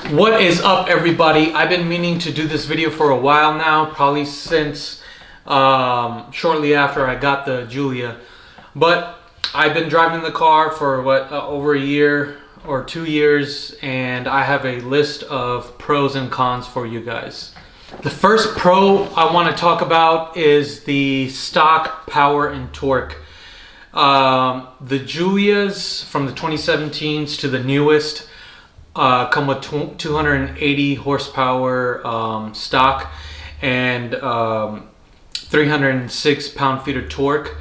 What is up, everybody? I've been meaning to do this video for a while now, probably since shortly after I got the Giulia, but I've been driving the car for over a year or 2 years, and I have a list of pros and cons for you guys. The first pro I want to talk about is the stock power and torque. The Giulias from the 2017s to the newest come with 280 horsepower stock and 306 pound-feet of torque.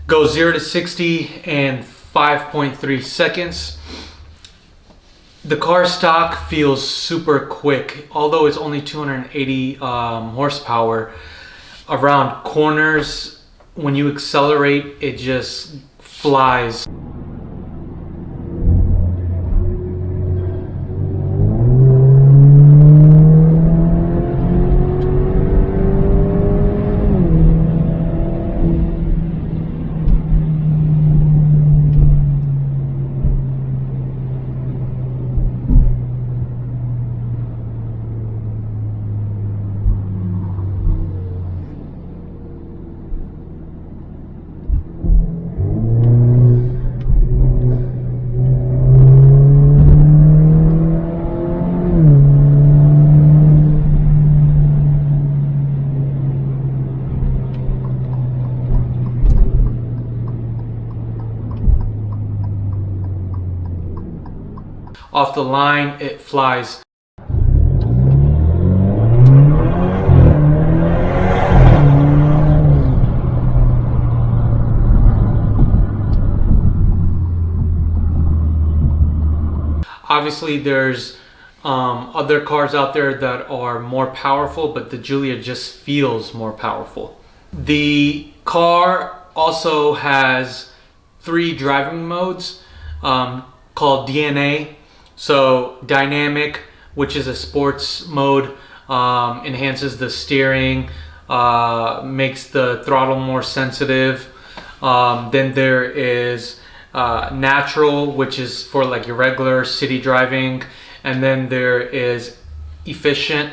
Goes 0 to 60 in 5.3 seconds. The car stock feels super quick, although it's only 280 horsepower. Around corners, when you accelerate, it just flies. Off the line, it flies. Obviously, there's other cars out there that are more powerful, but the Giulia just feels more powerful. The car also has 3 driving modes called DNA. So dynamic, which is a sports mode, enhances the steering, makes the throttle more sensitive. Then there is natural, which is for like your regular city driving. And then there is efficient,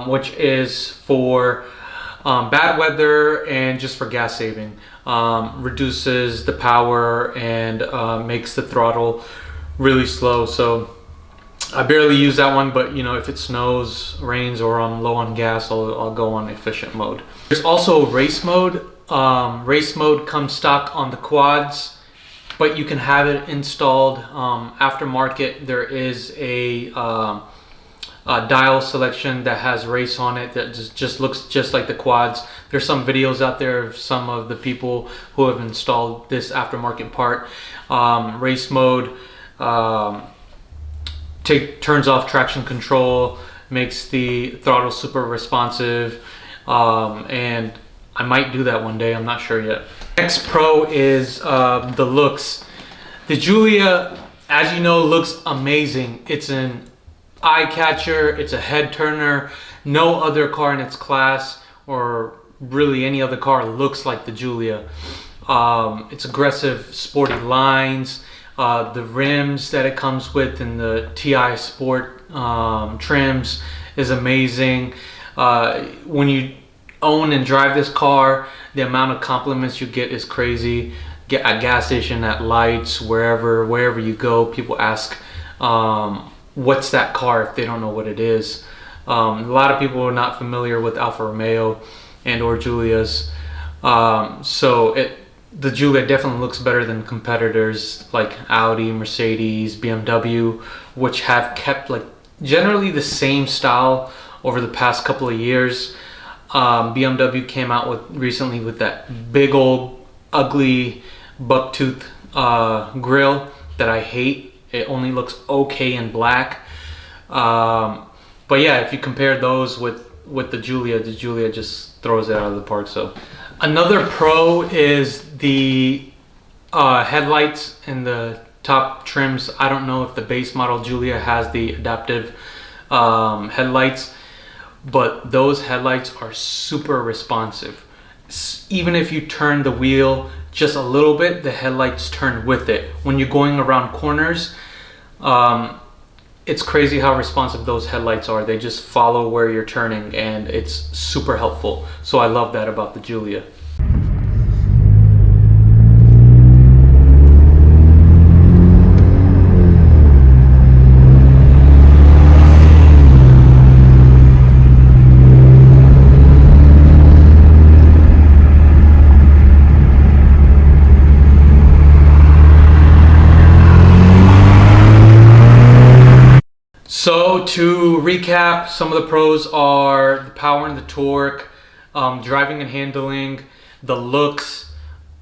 which is for bad weather and just for gas saving. Reduces the power and makes the throttle really slow. So I barely use that one, but you know, if it snows, rains, or I'm low on gas, I'll go on efficient mode. There's also race mode. Race mode comes stock on the quads, but you can have it installed aftermarket. There is a dial selection that has race on it that just looks just like the quads. There's some videos out there of some of the people who have installed this aftermarket part. Race mode turns off traction control, makes the throttle super responsive, and I might do that one day, I'm not sure yet. Next pro is the looks. The Giulia, as you know, looks amazing. It's an eye catcher, it's a head turner. No other car in its class, or really any other car, looks like the Giulia. It's aggressive, sporty lines. The rims that it comes with in the TI Sport trims is amazing. When you own and drive this car, the amount of compliments you get is crazy. Get at gas station, at lights, wherever you go, people ask, what's that car, if they don't know what it is. A lot of people are not familiar with Alfa Romeo and or Giulias. The Giulia definitely looks better than competitors like Audi, Mercedes, BMW, which have kept like generally the same style over the past couple of years. BMW came out recently with that big old ugly bucktooth grille that I hate. It only looks okay in black. But yeah, if you compare those with the Giulia just throws it out of the park. So another pro is the headlights and the top trims. I don't know if the base model Giulia has the adaptive headlights, but those headlights are super responsive. Even if you turn the wheel just a little bit, the headlights turn with it. When you're going around corners, it's crazy how responsive those headlights are. They just follow where you're turning, and it's super helpful. So I love that about the Giulia. So to recap, some of the pros are the power and the torque, driving and handling, the looks,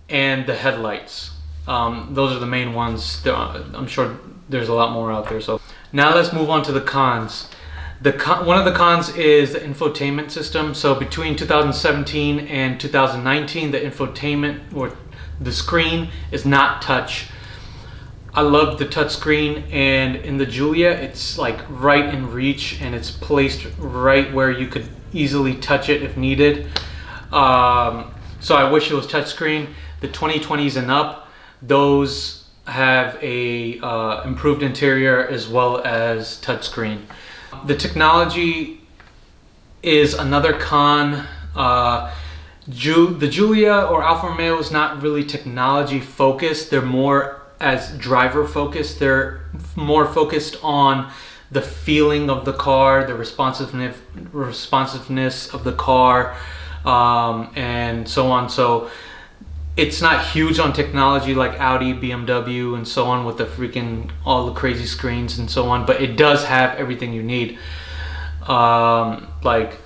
and the headlights. Those are the main ones. I'm sure there's a lot more out there. So now let's move on to the cons. One of the cons is the infotainment system. So between 2017 and 2019, the infotainment, or the screen, is not touch. I love the touch screen, and in the Giulia it's like right in reach, and it's placed right where you could easily touch it if needed. So I wish it was touch screen. The 2020s and up, those have a improved interior as well as touch screen. The technology is another con. The Giulia or Alfa Romeo is not really technology focused. They're more as driver focused. They're more focused on the feeling of the car, the responsiveness of the car, and so on. So it's not huge on technology like Audi, BMW, and so on, with the all the crazy screens and so on, but it does have everything you need. Like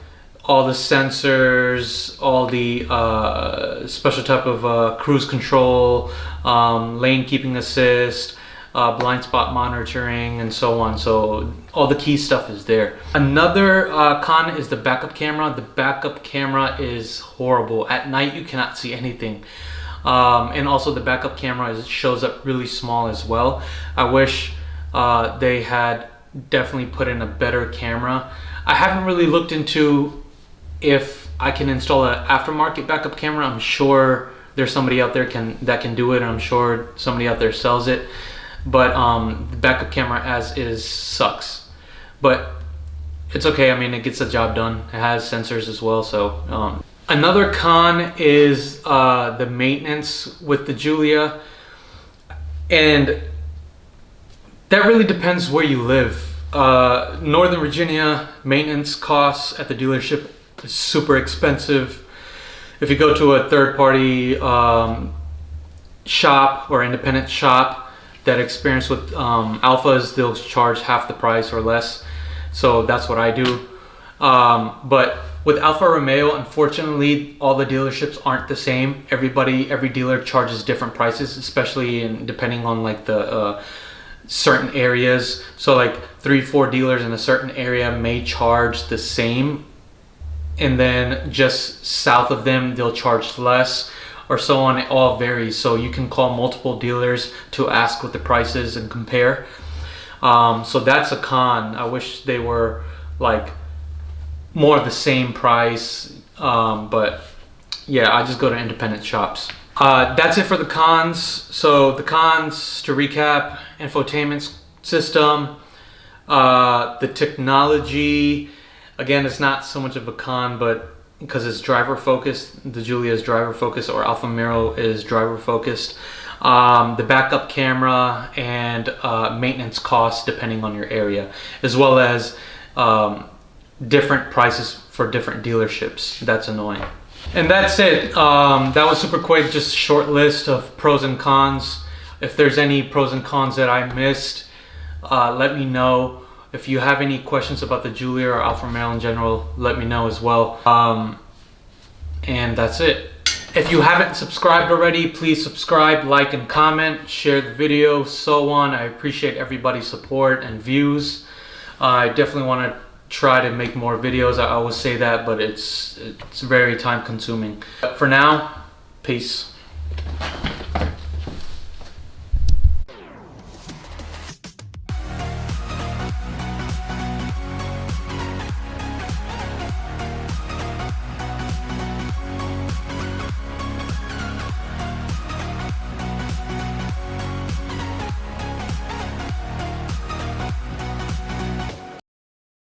all the sensors, all the special type of cruise control, lane keeping assist, blind spot monitoring, and so on. So all the key stuff is there. Another con is the backup camera. The backup camera is horrible. At night you cannot see anything. And also the backup camera shows up really small as well. I wish they had definitely put in a better camera. I haven't really looked into if I can install an aftermarket backup camera. I'm sure there's somebody out there that can do it, and I'm sure somebody out there sells it. But the backup camera as is sucks. But it's okay. I mean, it gets the job done. It has sensors as well. So another con is the maintenance with the Giulia, and that really depends where you live. Northern Virginia, maintenance costs at the dealership is super expensive. If you go to a third-party shop or independent shop that experience with Alphas, they'll charge half the price or less. So that's what I do. But with Alfa Romeo, unfortunately, all the dealerships aren't the same. Every dealer charges different prices, especially depending on like the certain areas. So like 3-4 dealers in a certain area may charge the same, and then just south of them they'll charge less, or so on. It all varies. So you can call multiple dealers to ask what the price is and compare. So that's a con. I wish they were like more of the same price, but yeah, I just go to independent shops. That's it for the cons. So the cons, to recap: infotainment system, the technology, again, it's not so much of a con, but because it's driver focused, the Giulia is driver focused, or Alfa Romeo is driver focused. The backup camera, and maintenance costs depending on your area, as well as different prices for different dealerships. That's annoying. And that's it. That was super quick, just a short list of pros and cons. If there's any pros and cons that I missed, let me know. If you have any questions about the Giulia or Alfa Romeo in general, let me know as well. And that's it. If you haven't subscribed already, please subscribe, like, and comment, share the video, so on. I appreciate everybody's support and views. I definitely want to try to make more videos. I always say that, but it's very time consuming. But for now, peace.